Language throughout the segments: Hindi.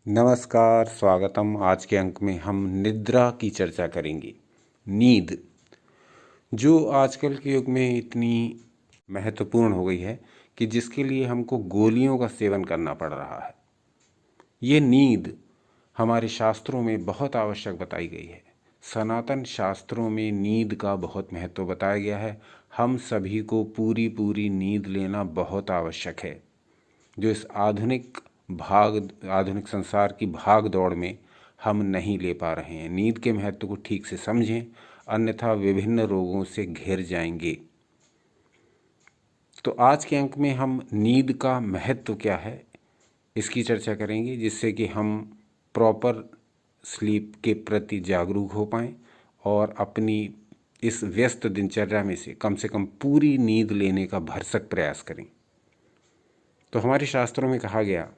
नमस्कार, स्वागतम। आज के अंक में हम निद्रा की चर्चा करेंगे। नींद जो आजकल के युग में इतनी महत्वपूर्ण हो गई है कि जिसके लिए हमको गोलियों का सेवन करना पड़ रहा है। ये नींद हमारे शास्त्रों में बहुत आवश्यक बताई गई है। सनातन शास्त्रों में नींद का बहुत महत्व बताया गया है। हम सभी को पूरी नींद लेना बहुत आवश्यक है, जो इस आधुनिक संसार की भाग दौड़ में हम नहीं ले पा रहे हैं। नींद के महत्व को ठीक से समझें, अन्यथा विभिन्न रोगों से घिर जाएंगे। तो आज के अंक में हम नींद का महत्व क्या है इसकी चर्चा करेंगे, जिससे कि हम प्रॉपर स्लीप के प्रति जागरूक हो पाएं और अपनी इस व्यस्त दिनचर्या में से कम पूरी नींद लेने का भरसक प्रयास करें। तो हमारे शास्त्रों में कहा गया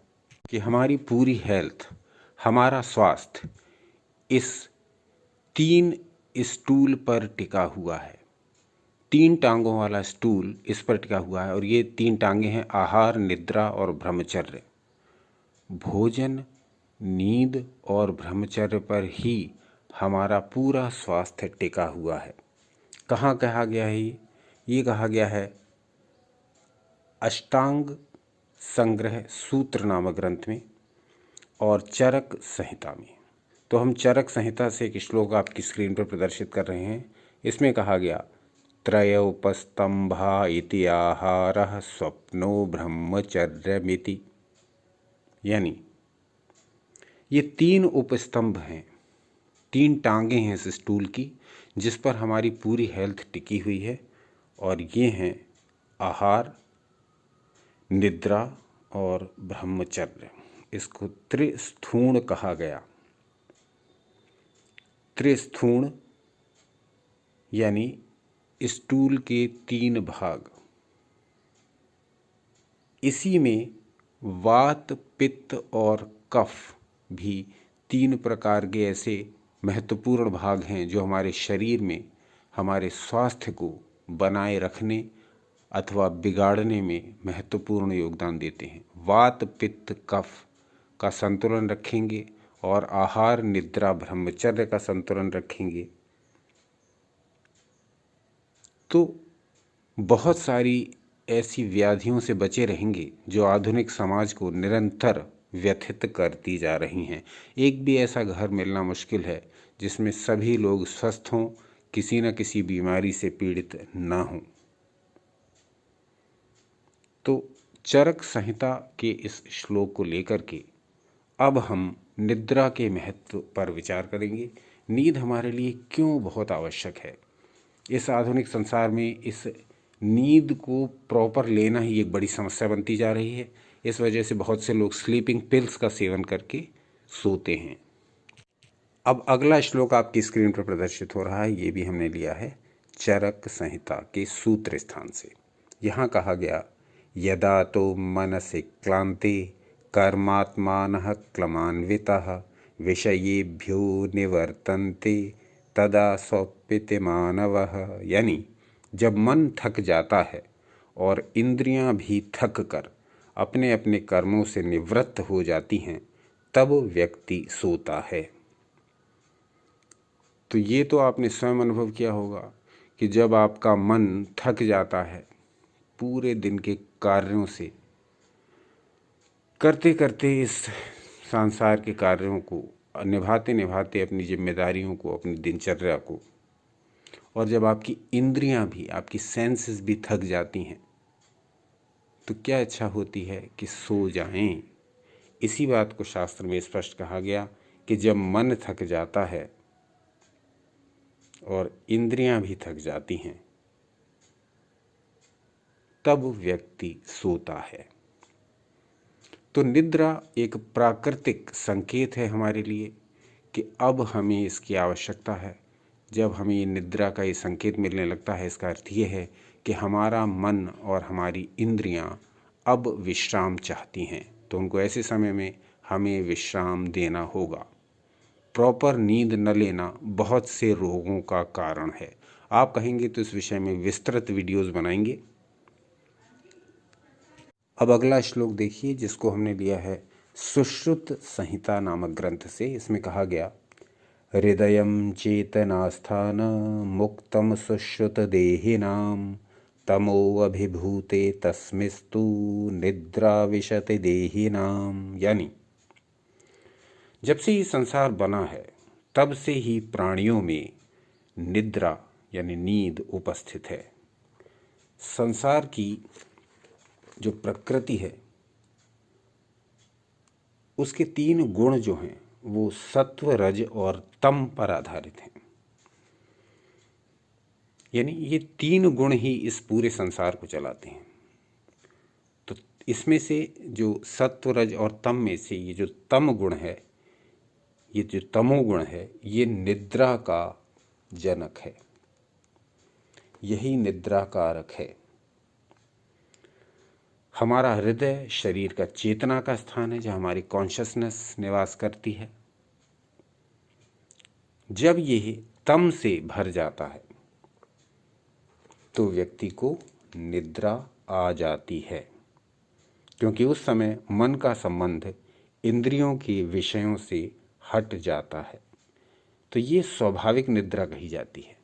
कि हमारी पूरी हेल्थ, हमारा स्वास्थ्य इस 3 स्टूल पर टिका हुआ है। 3 टांगों वाला स्टूल इस पर टिका हुआ है और ये 3 टांगे हैं आहार, निद्रा और ब्रह्मचर्य। भोजन, नींद और ब्रह्मचर्य पर ही हमारा पूरा स्वास्थ्य टिका हुआ है। कहाँ कहा गया है ये कहा गया है अष्टांग संग्रह सूत्र नामक ग्रंथ में और चरक संहिता में। तो हम चरक संहिता से एक श्लोक आपकी स्क्रीन पर प्रदर्शित कर रहे हैं। इसमें कहा गया त्रयोपस्तंभा इति आहारः स्वप्नो ब्रह्मचर्यमिति, यानी ये 3 उपस्तंभ हैं, 3 टांगे हैं इस स्टूल की, जिस पर हमारी पूरी हेल्थ टिकी हुई है। और ये हैं आहार, निद्रा और ब्रह्मचर्य। इसको त्रिस्थूण कहा गया। त्रिस्थूण यानी स्टूल के 3 भाग। इसी में वात, पित्त और कफ भी 3 प्रकार के ऐसे महत्वपूर्ण भाग हैं जो हमारे शरीर में हमारे स्वास्थ्य को बनाए रखने अथवा बिगाड़ने में महत्वपूर्ण योगदान देते हैं। वात, पित्त, कफ का संतुलन रखेंगे और आहार, निद्रा, ब्रह्मचर्य का संतुलन रखेंगे तो बहुत सारी ऐसी व्याधियों से बचे रहेंगे जो आधुनिक समाज को निरंतर व्यथित करती जा रही हैं। एक भी ऐसा घर मिलना मुश्किल है जिसमें सभी लोग स्वस्थ हों, किसी न किसी बीमारी से पीड़ित ना हों। तो चरक संहिता के इस श्लोक को लेकर के अब हम निद्रा के महत्व पर विचार करेंगे। नींद हमारे लिए क्यों बहुत आवश्यक है। इस आधुनिक संसार में इस नींद को प्रॉपर लेना ही एक बड़ी समस्या बनती जा रही है। इस वजह से बहुत से लोग स्लीपिंग पिल्स का सेवन करके सोते हैं। अब अगला श्लोक आपकी स्क्रीन पर प्रदर्शित हो रहा है, ये भी हमने लिया है चरक संहिता के सूत्र स्थान से। यहाँ कहा गया यदा तो मनसि क्लान्ते कर्मात्मानः क्लमान्वितः विषयेभ्यो निवर्तन्ते तदा स्वप्यते मानवः, यानी जब मन थक जाता है और इंद्रियां भी थक कर अपने अपने कर्मों से निवृत्त हो जाती हैं, तब व्यक्ति सोता है। तो ये तो आपने स्वयं अनुभव किया होगा कि जब आपका मन थक जाता है पूरे दिन के कार्यों से, करते करते इस संसार के कार्यों को निभाते निभाते अपनी जिम्मेदारियों को, अपनी दिनचर्या को, और जब आपकी इंद्रियां भी, आपकी सेंसेस भी थक जाती हैं, तो क्या इच्छा होती है कि सो जाएं। इसी बात को शास्त्र में स्पष्ट कहा गया कि जब मन थक जाता है और इंद्रियां भी थक जाती हैं, तब व्यक्ति सोता है। तो निद्रा एक प्राकृतिक संकेत है हमारे लिए कि अब हमें इसकी आवश्यकता है। जब हमें ये निद्रा का ये संकेत मिलने लगता है, इसका अर्थ ये है कि हमारा मन और हमारी इंद्रियां अब विश्राम चाहती हैं। तो उनको ऐसे समय में हमें विश्राम देना होगा। प्रॉपर नींद न लेना बहुत से रोगों का कारण है। आप कहेंगे तो इस विषय में विस्तृत वीडियोस बनाएंगे। अब अगला श्लोक देखिए, जिसको हमने लिया है सुश्रुत संहिता नामक ग्रंथ से। इसमें कहा गया, हृदयं चेतनास्थान मुक्तम सुश्रुत देहिनाम तमो अभिभूते तस्मिस्तु निद्रा विशति देहिनाम। यानी जब से ये संसार बना है तब से ही प्राणियों में निद्रा यानी नींद उपस्थित है। संसार की जो प्रकृति है उसके 3 गुण जो हैं वो सत्व, रज और तम पर आधारित हैं। यानी ये 3 गुण ही इस पूरे संसार को चलाते हैं। तो इसमें से जो सत्व, रज और तम में से ये जो तम गुण है, ये जो तमोगुण है, ये निद्रा का जनक है, यही निद्रा कारक है। हमारा हृदय शरीर का चेतना का स्थान है, जहाँ हमारी कॉन्शसनेस निवास करती है। जब ये तम से भर जाता है तो व्यक्ति को निद्रा आ जाती है, क्योंकि उस समय मन का संबंध इंद्रियों के विषयों से हट जाता है। तो ये स्वाभाविक निद्रा कही जाती है,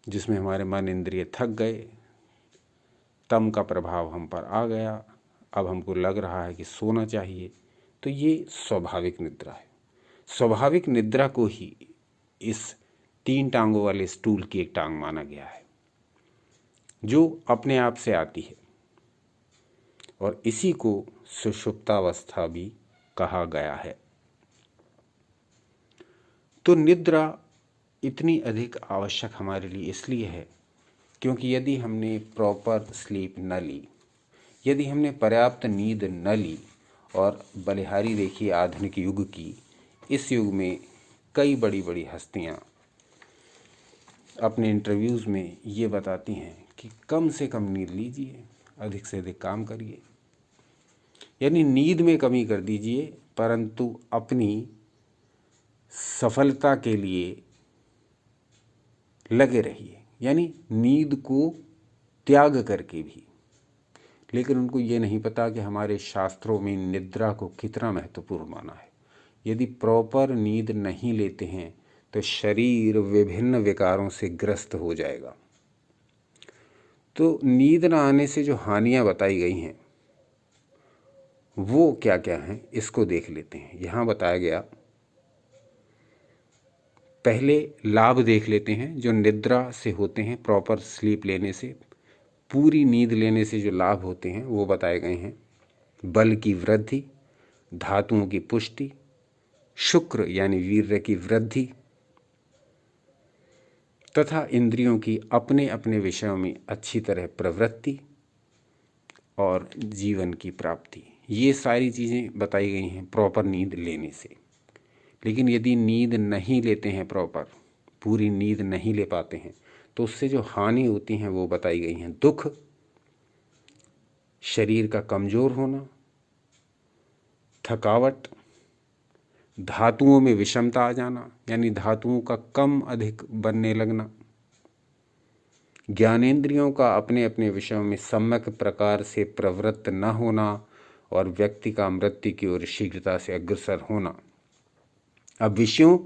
जिसमें हमारे मन इंद्रिय थक गए, तम का प्रभाव हम पर आ गया, अब हमको लग रहा है कि सोना चाहिए। तो ये स्वाभाविक निद्रा है। स्वाभाविक निद्रा को ही इस 3 टांगों वाले स्टूल की एक टांग माना गया है, जो अपने आप से आती है, और इसी को सुषुप्तावस्था भी कहा गया है। तो निद्रा इतनी अधिक आवश्यक हमारे लिए इसलिए है क्योंकि यदि हमने प्रॉपर स्लीप न ली, यदि हमने पर्याप्त नींद न ली, और बलिहारी देखिए आधुनिक युग की, इस युग में कई बड़ी बड़ी हस्तियां अपने इंटरव्यूज़ में ये बताती हैं कि कम से कम नींद लीजिए, अधिक से अधिक काम करिए, यानी नींद में कमी कर दीजिए, परंतु अपनी सफलता के लिए लगे रहिए, यानी नींद को त्याग करके भी। लेकिन उनको ये नहीं पता कि हमारे शास्त्रों में निद्रा को कितना महत्वपूर्ण माना है। यदि प्रॉपर नींद नहीं लेते हैं तो शरीर विभिन्न विकारों से ग्रस्त हो जाएगा। तो नींद न आने से जो हानियां बताई गई हैं वो क्या क्या हैं, इसको देख लेते हैं। यहाँ बताया गया, पहले लाभ देख लेते हैं जो निद्रा से होते हैं, प्रॉपर स्लीप लेने से, पूरी नींद लेने से जो लाभ होते हैं वो बताए गए हैं। बल की वृद्धि, धातुओं की पुष्टि, शुक्र यानी वीर्य की वृद्धि, तथा इंद्रियों की अपने अपने विषयों में अच्छी तरह प्रवृत्ति और जीवन की प्राप्ति। ये सारी चीज़ें बताई गई हैं प्रॉपर नींद लेने से। लेकिन यदि नींद नहीं लेते हैं, प्रॉपर पूरी नींद नहीं ले पाते हैं, तो उससे जो हानि होती हैं वो बताई गई हैं। दुख, शरीर का कमज़ोर होना, थकावट, धातुओं में विषमता आ जाना, यानी धातुओं का कम अधिक बनने लगना, ज्ञानेंद्रियों का अपने अपने विषयों में सम्यक प्रकार से प्रवृत्त न होना, और व्यक्ति का मृत्यु की ओर शीघ्रता से अग्रसर होना। अब विषयों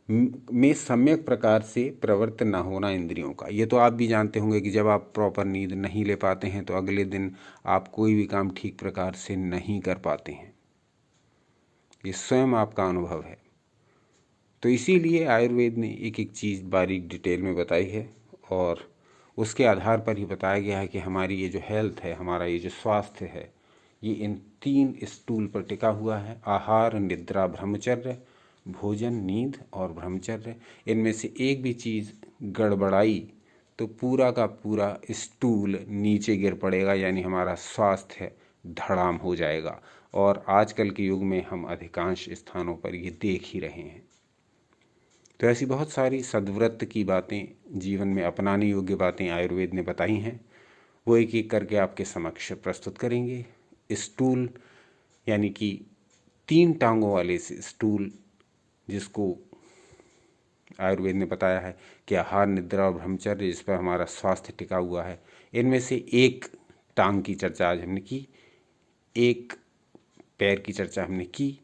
में सम्यक प्रकार से प्रवृत्त न होना इंद्रियों का, ये तो आप भी जानते होंगे कि जब आप प्रॉपर नींद नहीं ले पाते हैं तो अगले दिन आप कोई भी काम ठीक प्रकार से नहीं कर पाते हैं। ये स्वयं आपका अनुभव है। तो इसीलिए आयुर्वेद ने एक एक चीज़ बारीक डिटेल में बताई है, और उसके आधार पर ही बताया गया है कि हमारी ये जो हेल्थ है, हमारा ये जो स्वास्थ्य है, ये इन 3 स्टूल पर टिका हुआ है। आहार, निद्रा, ब्रह्मचर्य, भोजन, नींद और ब्रह्मचर्य। इनमें से एक भी चीज़ गड़बड़ाई तो पूरा का पूरा स्टूल नीचे गिर पड़ेगा, यानी हमारा स्वास्थ्य धड़ाम हो जाएगा। और आजकल के युग में हम अधिकांश स्थानों पर ये देख ही रहे हैं। तो ऐसी बहुत सारी सद्व्रत की बातें, जीवन में अपनाने योग्य बातें आयुर्वेद ने बताई हैं, वो एक एक करके आपके समक्ष प्रस्तुत करेंगे। स्टूल यानी कि 3 टांगों वाले स्टूल, जिसको आयुर्वेद ने बताया है कि आहार, निद्रा और ब्रह्मचर्य, जिस पर हमारा स्वास्थ्य टिका हुआ है, इनमें से एक टांग की चर्चा आज हमने की। एक पैर की चर्चा हमने की,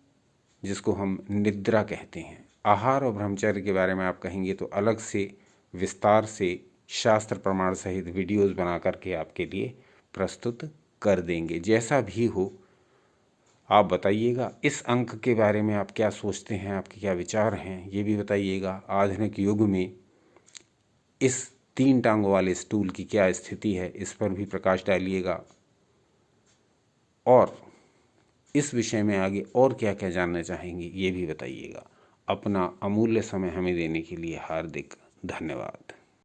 जिसको हम निद्रा कहते हैं। आहार और ब्रह्मचर्य के बारे में आप कहेंगे तो अलग से विस्तार से शास्त्र प्रमाण सहित वीडियोस बना करके आपके लिए प्रस्तुत कर देंगे। जैसा भी हो आप बताइएगा। इस अंक के बारे में आप क्या सोचते हैं, आपके क्या विचार हैं, ये भी बताइएगा। आधुनिक युग में इस 3 टांगों वाले स्टूल की क्या स्थिति है, इस पर भी प्रकाश डालिएगा। और इस विषय में आगे और क्या क्या जानना चाहेंगे, ये भी बताइएगा। अपना अमूल्य समय हमें देने के लिए हार्दिक धन्यवाद।